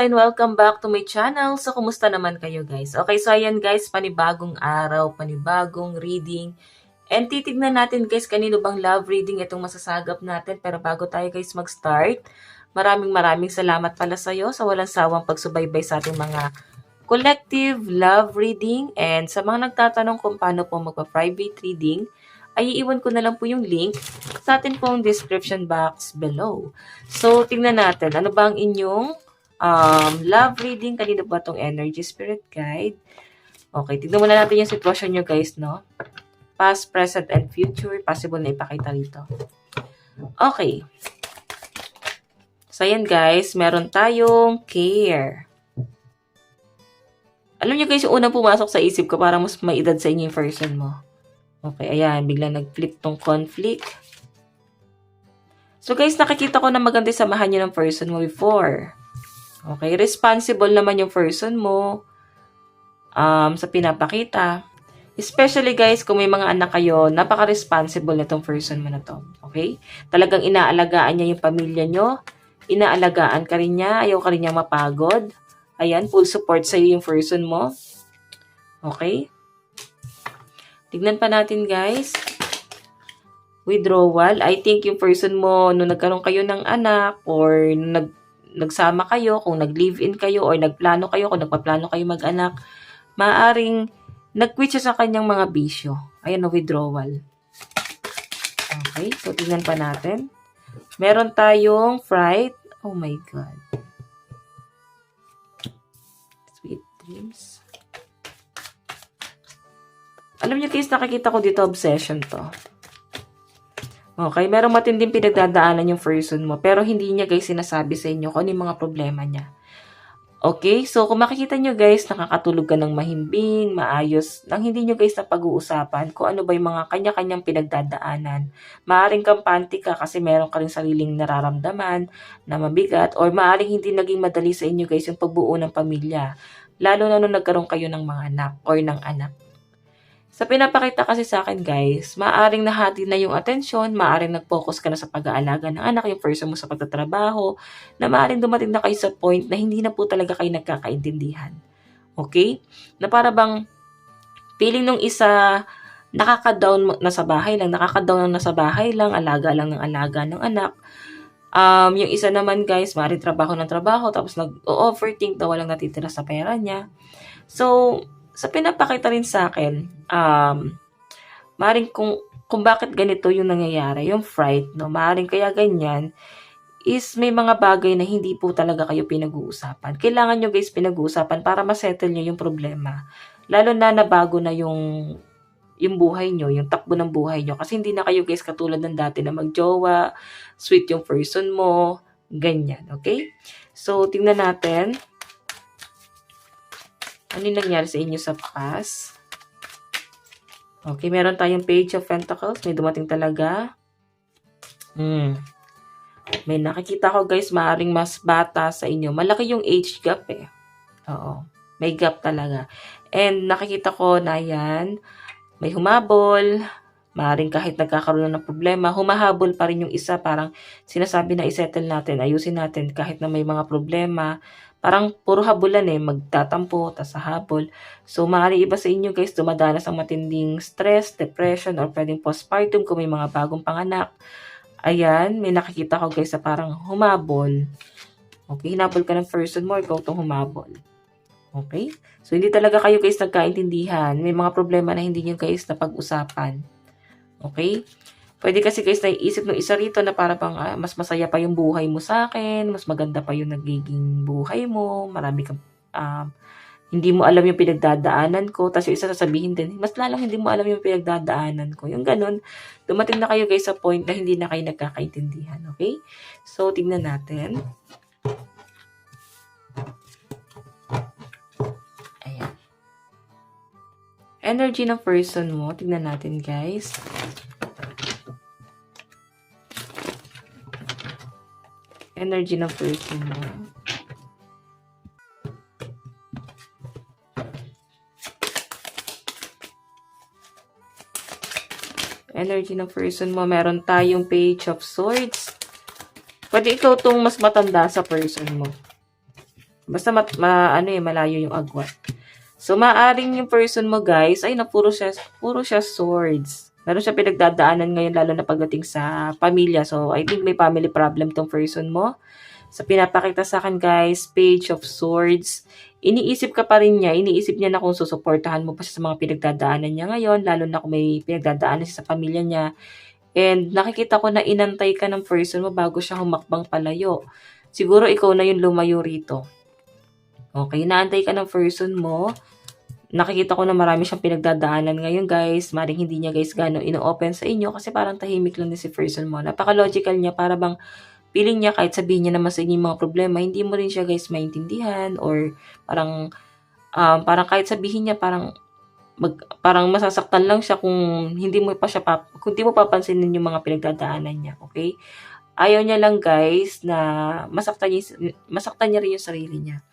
and welcome back to my channel. So, kumusta naman kayo guys? Okay, so ayan guys, panibagong araw, panibagong reading. And titignan natin guys, kanino bang love reading itong masasagap natin. Pero bago tayo guys mag-start, maraming salamat pala sa'yo sa walang sawang pagsubaybay sa ating mga collective love reading. And sa mga nagtatanong kung paano po magpa-private reading, ay iiwan ko na lang po yung link sa atin pong description box below. So, tingnan natin, ano ba ang inyong love reading? Kanino ba itong energy spirit guide? Okay, tignan muna natin yung sitwasyon nyo guys, no? Past, present, and future. Possible na ipakita rito. Okay. So, ayan guys, meron tayong care. Alam nyo guys, yung unang pumasok sa isip ko, para mas may edad sa inyo yung person mo. Okay, ayan, biglang nag-flip tong conflict. So guys, nakikita ko na maganda yung samahan nyo ng person mo before. Okay, responsible naman yung person mo sa pinapakita. Especially guys, kung may mga anak kayo, napaka-responsible na tong person mo na to. Okay? Talagang inaalagaan niya yung pamilya nyo. Inaalagaan ka rin niya. Ayaw ka rin niya mapagod. Ayan, full support sa'yo yung person mo. Okay? Tignan pa natin guys. Withdrawal. I think yung person mo, nung nagkaroon kayo ng anak, or nagsama kayo, kung nag-live-in kayo, or nagplano kayo, kung nagpaplano kayo mag-anak, maaaring nag-quit siya sa kanyang mga bisyo. Ayan, withdrawal. Okay, so tignan pa natin. Meron tayong fright. Oh my God. Sweet dreams. Alam niyo guys, nakikita ko dito obsession to. Okay, merong matinding pinagdadaanan yung person mo, pero hindi niya guys sinasabi sa inyo kung ano yung mga problema niya. Okay, so kung makikita nyo guys, nakakatulog ka ng mahimbing, maayos, nang hindi nyo guys na pag-uusapan kung ano ba yung mga kanya-kanyang pinagdadaanan. Maaring kampante ka kasi meron ka rin sariling nararamdaman na mabigat, or maaring hindi naging madali sa inyo guys yung pagbuo ng pamilya. Lalo na nung nagkaroon kayo ng mga anak or ng anak. Sa pinapakita kasi sa akin guys, maaaring nahati na yung atensyon, maaaring nag-focus ka na sa pag-aalaga ng anak, yung person mo sa pagtatrabaho, na maaaring dumating na kayo sa point na hindi na po talaga kayo nagkakaintindihan. Okay? Na para bang feeling nung isa nakaka-down na sa bahay lang, alaga lang ng alaga ng anak. Yung isa naman guys, maaaring trabaho ng trabaho, tapos nag-overthink na walang natitira sa pera niya. So, sa pinapakita rin sa akin, maaaring kung bakit ganito yung nangyayari, yung fright, no? Maaaring kaya ganyan, is may mga bagay na hindi po talaga kayo pinag-uusapan. Kailangan nyo guys pinag-uusapan para masettle nyo yung problema. Lalo na nabago na yung buhay nyo, yung takbo ng buhay nyo. Kasi hindi na kayo guys katulad ng dati na magjowa, sweet yung person mo, ganyan, okay? So, tingnan natin. Ano yung nangyari sa inyo sa past? Okay, meron tayong Page of Pentacles. May dumating talaga. May nakikita ko guys, maaaring mas bata sa inyo. Malaki yung age gap eh. Oo, may gap talaga. And nakikita ko na yan, may humabol. Maaaring kahit nagkakaroon ng problema, humahabol pa rin yung isa. Parang sinasabi na isettle natin, ayusin natin kahit na may mga problema. Parang puro habulan eh, magtatampo, tas habol. So, maaari iba sa inyo guys, dumadanas ang matinding stress, depression, or pwedeng postpartum kung may mga bagong panganak. Ayan, may nakikita ko guys na parang humabol. Okay, hinabol ka ng person mo, ikaw itong humabol. Okay? So, hindi talaga kayo guys nagkaintindihan. May mga problema na hindi nyo guys na pag-usapan. Okay? Pwede kasi guys naiisip ng isa rito na para bang mas masaya pa yung buhay mo sa akin, mas maganda pa yung nagiging buhay mo, marami kang hindi mo alam yung pinagdadaanan ko, tapos yung isa sasabihin din, mas lalong hindi mo alam yung pinagdadaanan ko. Yung ganun, dumating na kayo guys sa point na hindi na kayo nagkakaintindihan, okay? So, tignan natin. Ayan. Energy ng person mo, tignan natin guys. Energy ng person mo. Energy ng person mo. Meron tayong Page of Swords. Pwede ikaw tong mas matanda sa person mo. Basta malayo yung agwat. So, maaring yung person mo, guys, ay na puro siya swords. Meron siya pinagdadaanan ngayon, lalo na pagdating sa pamilya. So, I think may family problem tong person mo. Sa pinapakita sa akin, guys, Page of Swords. Iniisip ka pa rin niya. Iniisip niya na kung susuportahan mo pa siya sa mga pinagdadaanan niya ngayon, lalo na kung may pinagdadaanan siya sa pamilya niya. And nakikita ko na inantay ka ng person mo bago siya humakbang palayo. Siguro ikaw na yung lumayo rito. Okay, inaantay ka ng person mo. Nakikita ko na marami siyang pinagdadaanan ngayon, guys. Maring hindi niya, guys, gano'ng ino-open sa inyo kasi parang tahimik lang din si person mo. Napaka-logical niya, para bang feeling niya kahit sabihin niya naman sa inyo yung mga problema, hindi mo rin siya, guys, maintindihan, or parang kahit sabihin niya, parang masasaktan lang siya kung kung hindi mo papansinin yung mga pinagdadaanan niya, okay? Ayaw niya lang, guys, na masaktan niya rin yung sarili niya.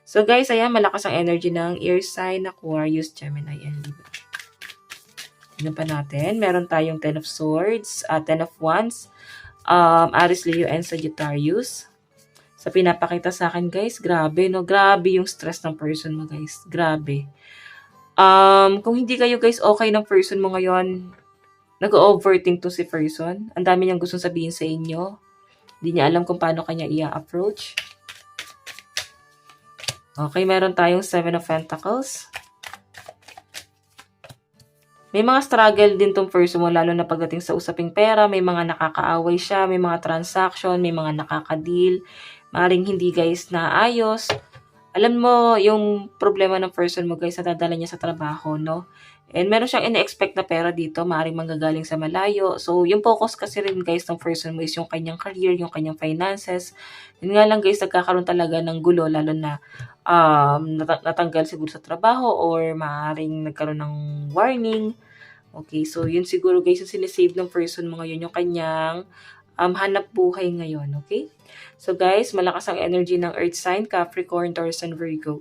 So, guys, ayan, malakas ang energy ng air sign, Aquarius, Gemini, and Libra. Tignan pa natin. Meron tayong 10 of Swords, 10 of Wands, Aries, Leo, and Sagittarius. Sa pinapakita sa akin, guys, grabe, no? Grabe yung stress ng person mo, guys. Grabe. Kung hindi kayo, guys, okay ng person mo ngayon, nag-overthink to si person. Ang dami niyang gustong sabihin sa inyo. Hindi niya alam kung paano kanya i-approach. Okay, meron tayong 7 of Pentacles. May mga struggle din tong person mo, lalo na pagdating sa usaping pera. May mga nakakaaway siya, may mga transaction, may mga nakaka-deal. Maring hindi, guys, naayos. Alam mo, yung problema ng person mo, guys, nadadala niya sa trabaho, no? And meron siyang ina-expect na pera dito, maaaring manggagaling sa malayo. So, yung focus kasi rin, guys, ng person mo is yung kanyang career, yung kanyang finances. Yun nga lang, guys, nagkakaroon talaga ng gulo, lalo na natanggal siguro sa trabaho or maaaring nagkaroon ng warning. Okay, so yun siguro, guys, yung sinisave ng person mo ngayon, yung kanyang hanap buhay ngayon, okay? So, guys, malakas ang energy ng Earth sign, Capricorn, Taurus, and Virgo.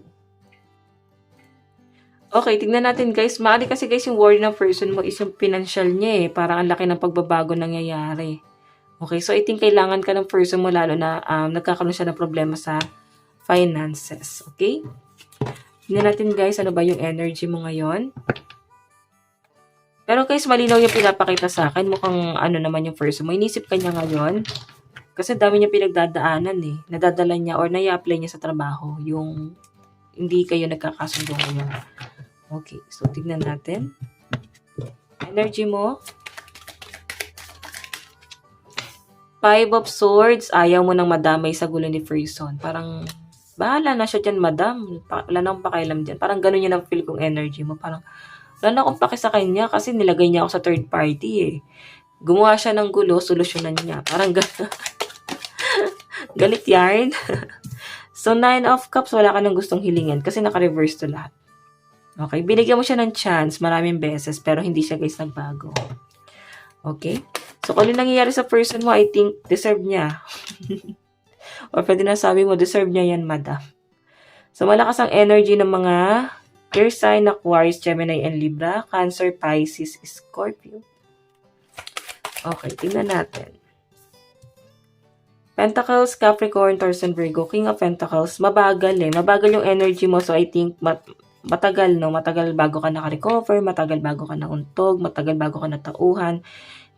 Okay, tignan natin, guys. Maaari kasi, guys, yung worry ng person mo is yung financial niya eh. Parang ang laki ng pagbabago nangyayari. Okay, so I think kailangan ka ng person mo, lalo na nagkakaroon siya ng problema sa finances. Okay? Tignan natin, guys, ano ba yung energy mo ngayon. Pero, guys, malinaw yung pinapakita sa akin. Mukhang ano naman yung person mo. Inisip ka niya ngayon. Kasi dami niya pinagdadaanan eh. Nadadala niya or nai-apply niya sa trabaho. Yung hindi kayo nagkakasundo ngayon. Okay, so tignan natin. Energy mo. 5 of Swords. Ayaw mo nang madamay sa gulo ni person. Parang, bahala na siya dyan, madam. Wala na akong pakialam dyan. Parang ganun yun ang feel kong energy mo. Parang, wala na akong paki sa kanya kasi nilagay niya ako sa third party eh. Gumawa siya ng gulo, solusyonan niya. Parang gano'n. Galit yarn. So, 9 of Cups, wala ka nang gustong hilingin kasi naka-reverse to lahat. Okay, binigyan mo siya ng chance maraming beses pero hindi siya, guys, nagbago. Okay? So, kung ano nangyayari sa person mo, I think deserve niya. Or pwede na sabi mo, deserve niya yan, madam. So, malakas ang energy ng mga air sign, Aquarius, Gemini, and Libra, Cancer, Pisces, Scorpio. Okay, tingnan natin. Pentacles, Capricorn, Taurus, and Virgo, King of Pentacles, mabagal eh. Mabagal yung energy mo, so I think matagal, no? Matagal bago ka naka-recover, matagal bago ka nauntog, matagal bago ka natauhan.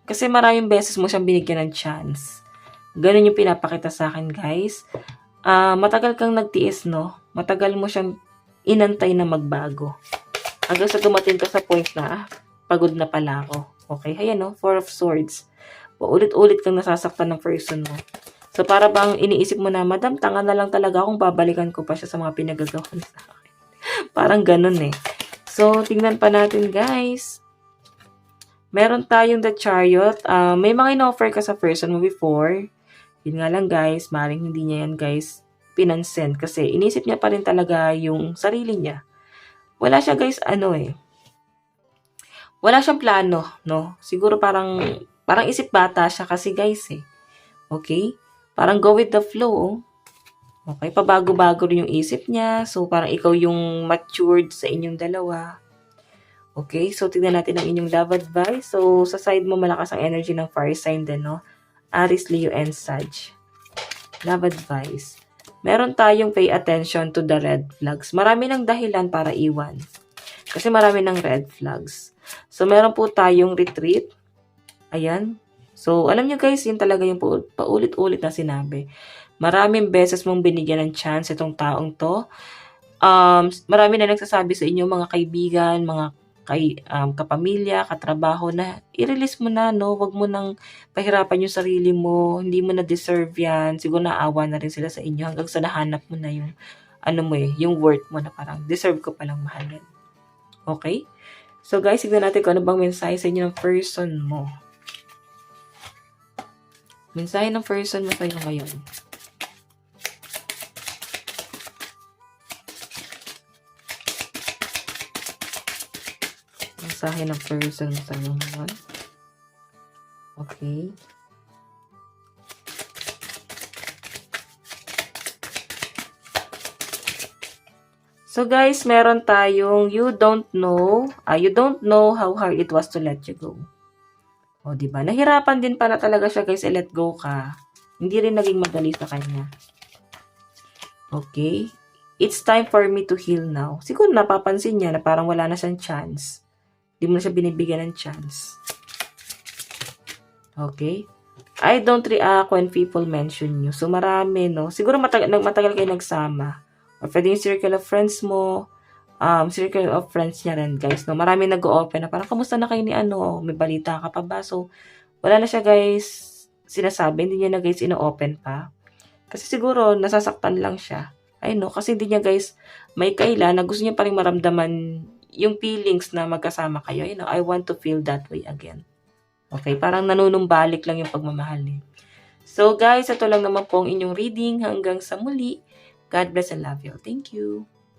Kasi maraming beses mo siyang binigyan ng chance. Ganun yung pinapakita sa akin, guys. Matagal kang nagtiis, no? Matagal mo siyang inantay na magbago. Hanggang sa dumating ka sa point na, pagod na pala ako. Okay, ayan, no? 4 of Swords. Paulit-ulit kang nasasaktan ng person mo. So, para bang iniisip mo na, madam, tanga na lang talaga akong babalikan ko pa siya sa mga pinagagawa niya sa akin. Parang ganun eh. So, tingnan pa natin, guys. Meron tayong The Chariot. May mga in-offer ka sa person mo before. Yun nga lang, guys. Maring hindi niya yan, guys, pinansin. Kasi inisip niya pa rin talaga yung sarili niya. Wala siya, guys, wala siyang plano, no? Siguro parang isip bata siya kasi, guys, eh. Okay? Parang go with the flow, oh. Okay, pabago-bago rin yung isip niya. So, parang ikaw yung matured sa inyong dalawa. Okay, so tignan natin ang inyong love advice. So, sa side mo, malakas ang energy ng fire sign din, no? Aries, Leo, and Sag. Love advice. meron tayong pay attention to the red flags. Marami ng dahilan para iwan. Kasi marami ng red flags. So, meron po tayong retreat. Ayan. So, alam nyo guys, yun talaga yung paulit-ulit na sinabi. Maraming beses mong binigyan ng chance itong taong to. Marami na nagsasabi sa inyo, mga kaibigan, mga kapamilya, katrabaho na i-release mo na, no? Wag mo nang pahirapan yung sarili mo. Hindi mo na deserve yan. Siguro naawa na rin sila sa inyo hanggang sa nahanap mo na yung yung worth mo na parang deserve ko palang mahalin. Okay? So guys, tignan natin kung ano bang mensahe sa inyo ng person mo. Mensahe ng person mo sa inyo ngayon. Mensahe ng person mo sa inyo ngayon. Okay. So guys, meron tayong you don't know how hard it was to let you go. O, diba? Nahirapan din pala talaga siya guys, i-let go ka. Hindi rin naging madali sa kanya. Okay? It's time for me to heal now. Siguro napapansin niya na parang wala na siyang chance. Hindi mo na siya binibigyan ng chance. Okay? I don't react when people mention you. So, marami, no? Siguro matagal kayo nagsama. O pwede yung circle of friends mo, circle of friends niya rin, guys. No? Marami nag-o-open na parang, kamusta na kayo ni ano? May balita ka pa ba? So, wala na siya, guys, sinasabi. Hindi niya na, guys, ino-open pa. Kasi siguro, nasasaktan lang siya. I know, kasi hindi niya, guys, may kailan na gusto niya pa rin maramdaman yung feelings na magkasama kayo. You know, I want to feel that way again. Okay, parang nanunumbalik lang yung pagmamahal eh. So, guys, ito lang naman po ang inyong reading. Hanggang sa muli. God bless and love you. Thank you.